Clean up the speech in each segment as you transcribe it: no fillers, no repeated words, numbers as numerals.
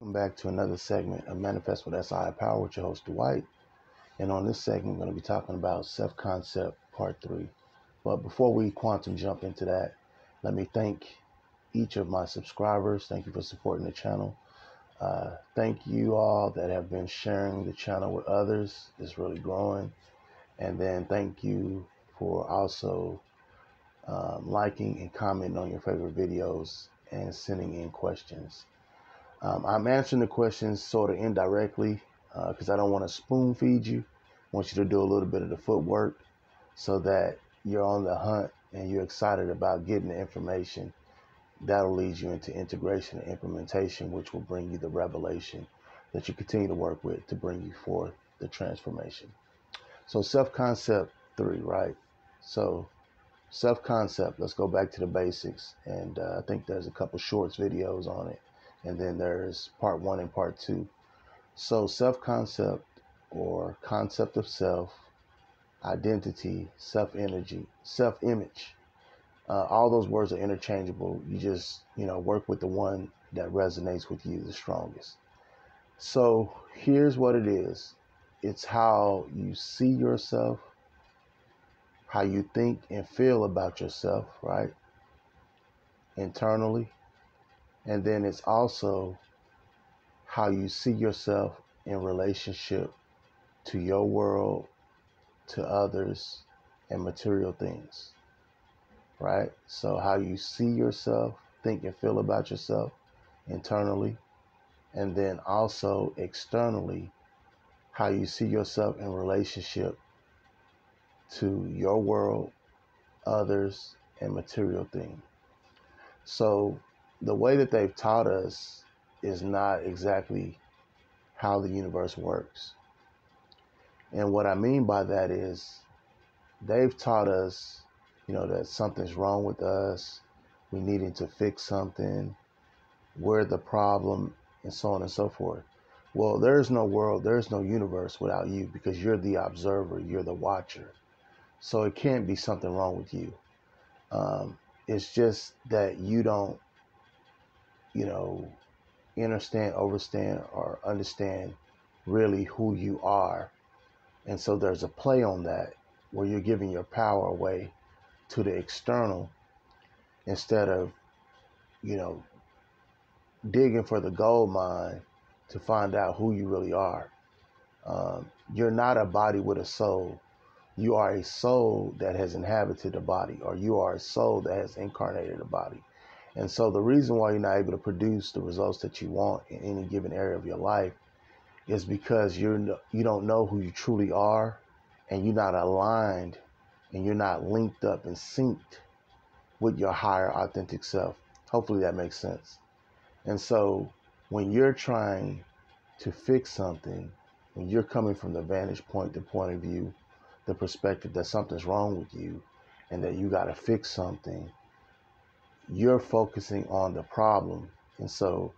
Welcome back to another segment of Manifest with SII Power with your host Dwight. And on this segment, I'm going to be talking about self-concept part 3. But before we quantum jump into that, let me thank each of my subscribers. Thank you for supporting the channel. Thank you all that have been sharing the channel with others. It's really growing. And then thank you for also liking and commenting on your favorite videos and sending in questions. I'm answering the questions sort of indirectly because I don't want to spoon feed you. I want you to do a little bit of the footwork so that you're on the hunt and you're excited about getting the information. That'll lead you into integration and implementation, which will bring you the revelation that you continue to work with to bring you forth the transformation. So self-concept 3, right? So self-concept, let's go back to the basics. And I think there's a couple shorts videos on it. And then there's part 1 and part 2. So self-concept, or concept of self, identity, self-image, all those words are interchangeable. You just, work with the one that resonates with you the strongest. So here's what it is. It's how you see yourself, how you think and feel about yourself, right? Internally. And then it's also how you see yourself in relationship to your world, to others, and material things, right? So how you see yourself, think and feel about yourself internally, and then also externally, how you see yourself in relationship to your world, others, and material things. So the way that they've taught us is not exactly how the universe works. And what I mean by that is they've taught us, that something's wrong with us, we needing to fix something, we're the problem, and so on and so forth. Well, there's no world, there's no universe without you because you're the observer, you're the watcher. So it can't be something wrong with you. It's just that you don't, understand, or understand really who you are. And so there's a play on that where you're giving your power away to the external instead of, digging for the gold mine to find out who you really are. You're not a body with a soul. You are a soul that has inhabited a body, or you are a soul that has incarnated a body. And so the reason why you're not able to produce the results that you want in any given area of your life is because you don't know who you truly are, and you're not aligned, and you're not linked up and synced with your higher authentic self. Hopefully that makes sense. And so when you're trying to fix something, when you're coming from the vantage point, the point of view, the perspective that something's wrong with you and that you got to fix something, you're focusing on the problem. And so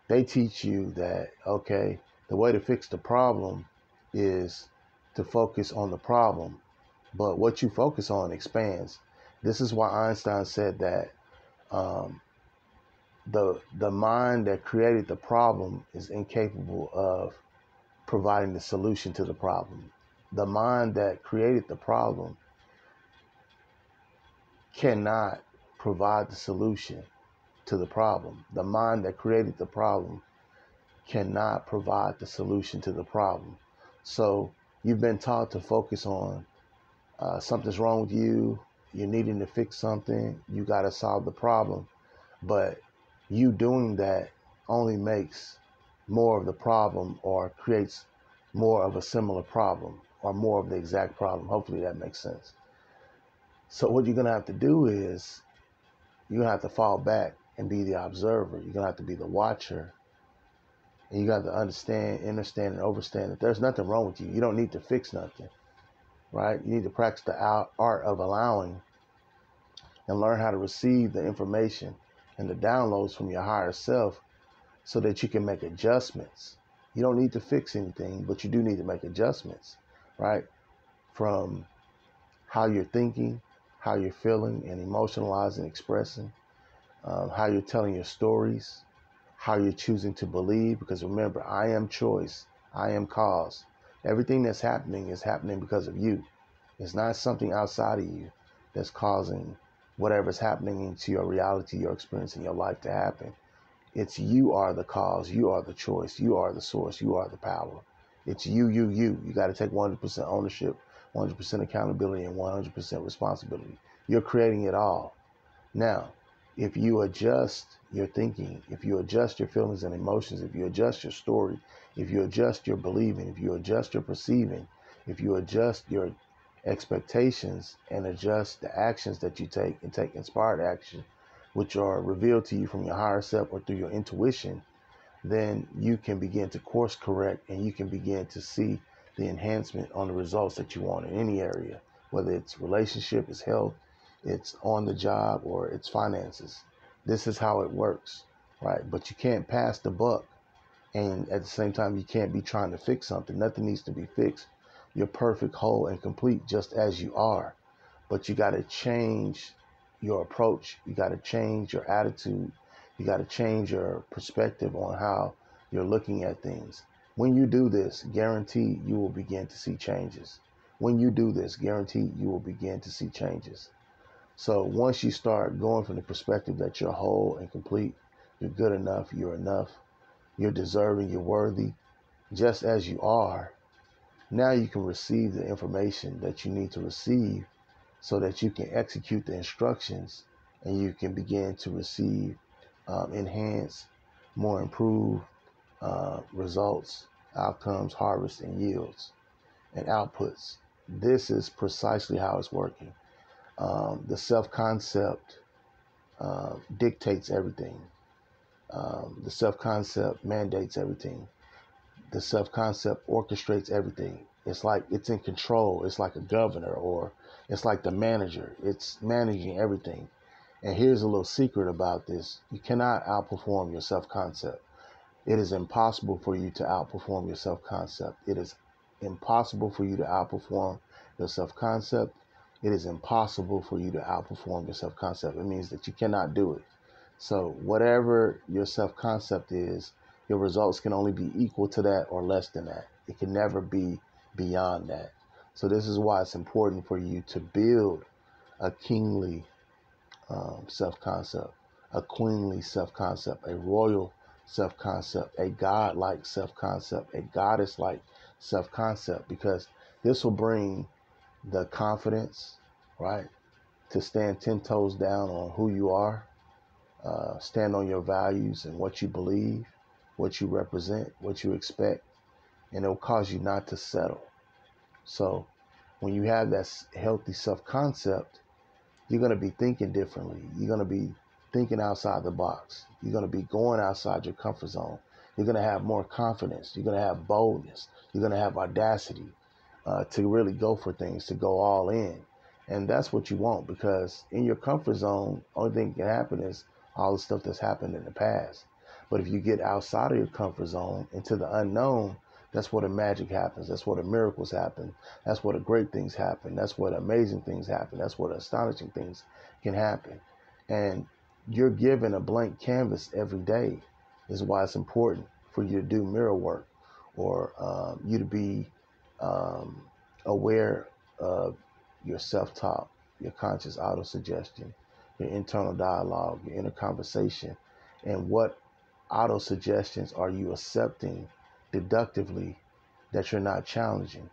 they teach you that, okay, the way to fix the problem is to focus on the problem. But what you focus on expands. This is why Einstein said that the mind that created the problem is incapable of providing the solution to the problem. The mind that created the problem cannot provide the solution to the problem. The mind that created the problem cannot provide the solution to the problem. So you've been taught to focus on something's wrong with you, you're needing to fix something, you got to solve the problem. But you doing that only makes more of the problem, or creates more of a similar problem, or more of the exact problem. Hopefully that makes sense. So what you're going to have to do is you're going to have to fall back and be the observer. You're going to have to be the watcher. And you got to understand, and understand that there's nothing wrong with you. You don't need to fix nothing, right? You need to practice the art of allowing and learn how to receive the information and the downloads from your higher self so that you can make adjustments. You don't need to fix anything, but you do need to make adjustments, right? From how you're thinking, how you're feeling and emotionalizing, expressing, how you're telling your stories, how you're choosing to believe, because remember, I am choice, I am cause. Everything that's happening is happening because of you. It's not something outside of you that's causing whatever's happening into your reality, your experience in your life to happen. It's you are the cause, you are the choice, you are the source, you are the power. It's you, you, you. You got to take 100% ownership, 100% accountability, and 100% responsibility. You're creating it all. Now, if you adjust your thinking, if you adjust your feelings and emotions, if you adjust your story, if you adjust your believing, if you adjust your perceiving, if you adjust your expectations and adjust the actions that you take and take inspired action, which are revealed to you from your higher self or through your intuition, then you can begin to course correct and you can begin to see the enhancement on the results that you want in any area, whether it's relationship, it's health, it's on the job, or it's finances. This is how it works, right? But you can't pass the buck, and at the same time, you can't be trying to fix something. Nothing needs to be fixed. You're perfect, whole, and complete just as you are. But you got to change your approach. You got to change your attitude. You got to change your perspective on how you're looking at things. When you do this, guarantee you will begin to see changes. When you do this, guarantee you will begin to see changes. So once you start going from the perspective that you're whole and complete, you're good enough, you're deserving, you're worthy, just as you are, now you can receive the information that you need to receive so that you can execute the instructions and you can begin to receive enhanced, more improved results, outcomes, harvests, and yields and outputs. This is precisely how it's working. The self-concept dictates everything. The self-concept mandates everything. The self-concept orchestrates everything. It's like it's in control. It's like a governor, or it's like the manager. It's managing everything. And here's a little secret about this. You cannot outperform your self-concept. It is impossible for you to outperform your self-concept. It is impossible for you to outperform your self-concept. It is impossible for you to outperform your self-concept. It means that you cannot do it. So whatever your self-concept is, your results can only be equal to that or less than that. It can never be beyond that. So this is why it's important for you to build a kingly self-concept, a queenly self-concept, a royal self-concept, a God-like self-concept, a goddess-like self-concept, because this will bring the confidence, right, to stand 10 toes down on who you are, stand on your values and what you believe, what you represent, what you expect, and it will cause you not to settle. So when you have that healthy self-concept, you're going to be thinking differently. You're going to be thinking outside the box. You're going to be going outside your comfort zone. You're going to have more confidence. You're going to have boldness. You're going to have audacity to really go for things, to go all in. And that's what you want, because in your comfort zone, only thing that can happen is all the stuff that's happened in the past. But if you get outside of your comfort zone into the unknown, that's where the magic happens. That's where the miracles happen. That's where the great things happen. That's where the amazing things happen. That's where the astonishing things can happen. And you're given a blank canvas every day. This is why it's important for you to do mirror work, or you to be aware of your self-talk, your conscious auto-suggestion, your internal dialogue, your inner conversation, and what auto-suggestions are you accepting deductively that you're not challenging,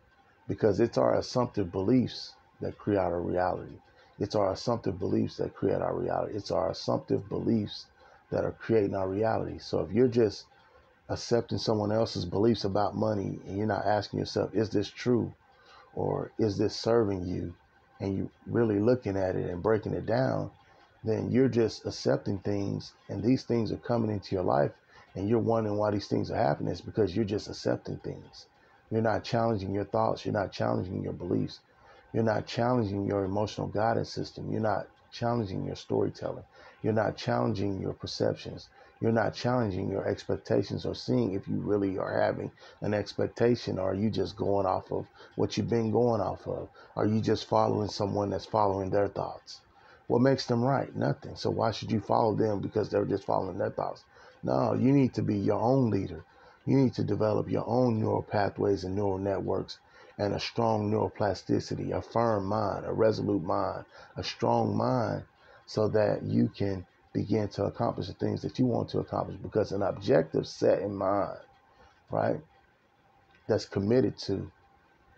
because it's our assumptive beliefs that create our reality. It's our assumptive beliefs that create our reality. It's our assumptive beliefs that are creating our reality. So if you're just accepting someone else's beliefs about money and you're not asking yourself, is this true? Or is this serving you? And you really looking at it and breaking it down, then you're just accepting things, and these things are coming into your life, and you're wondering why these things are happening. It's because you're just accepting things. You're not challenging your thoughts. You're not challenging your beliefs. You're not challenging your emotional guidance system. You're not challenging your storytelling. You're not challenging your perceptions. You're not challenging your expectations, or seeing if you really are having an expectation, or are you just going off of what you've been going off of? Are you just following someone that's following their thoughts? What makes them right? Nothing. So why should you follow them because they're just following their thoughts? No, you need to be your own leader. You need to develop your own neural pathways and neural networks and a strong neuroplasticity, a firm mind, a resolute mind, a strong mind, so that you can begin to accomplish the things that you want to accomplish. Because an objective set in mind, right, that's committed to,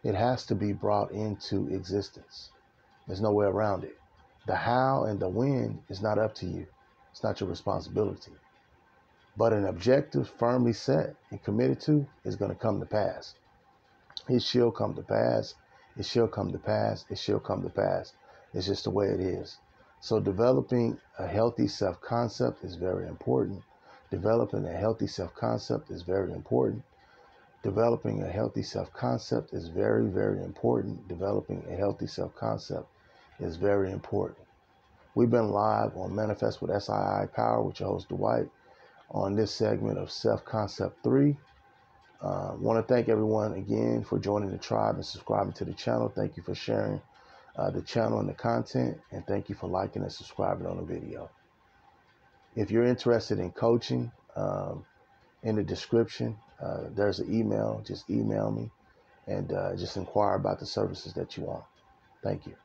it has to be brought into existence. There's no way around it. The how and the when is not up to you. It's not your responsibility. But an objective firmly set and committed to is going to come to pass. It shall come to pass. It shall come to pass. It shall come to pass. It's just the way it is. So developing a healthy self-concept is very important. Developing a healthy self-concept is very important. Developing a healthy self-concept is very, very important. Developing a healthy self-concept is very important. We've been live on Manifest with SII Power with your host, Dwight, on this segment of Self-Concept 3. Want to thank everyone again for joining the tribe and subscribing to the channel. Thank you for sharing the channel and the content, and thank you for liking and subscribing on the video. If you're interested in coaching, in the description, there's an email. Just email me and just inquire about the services that you want. Thank you.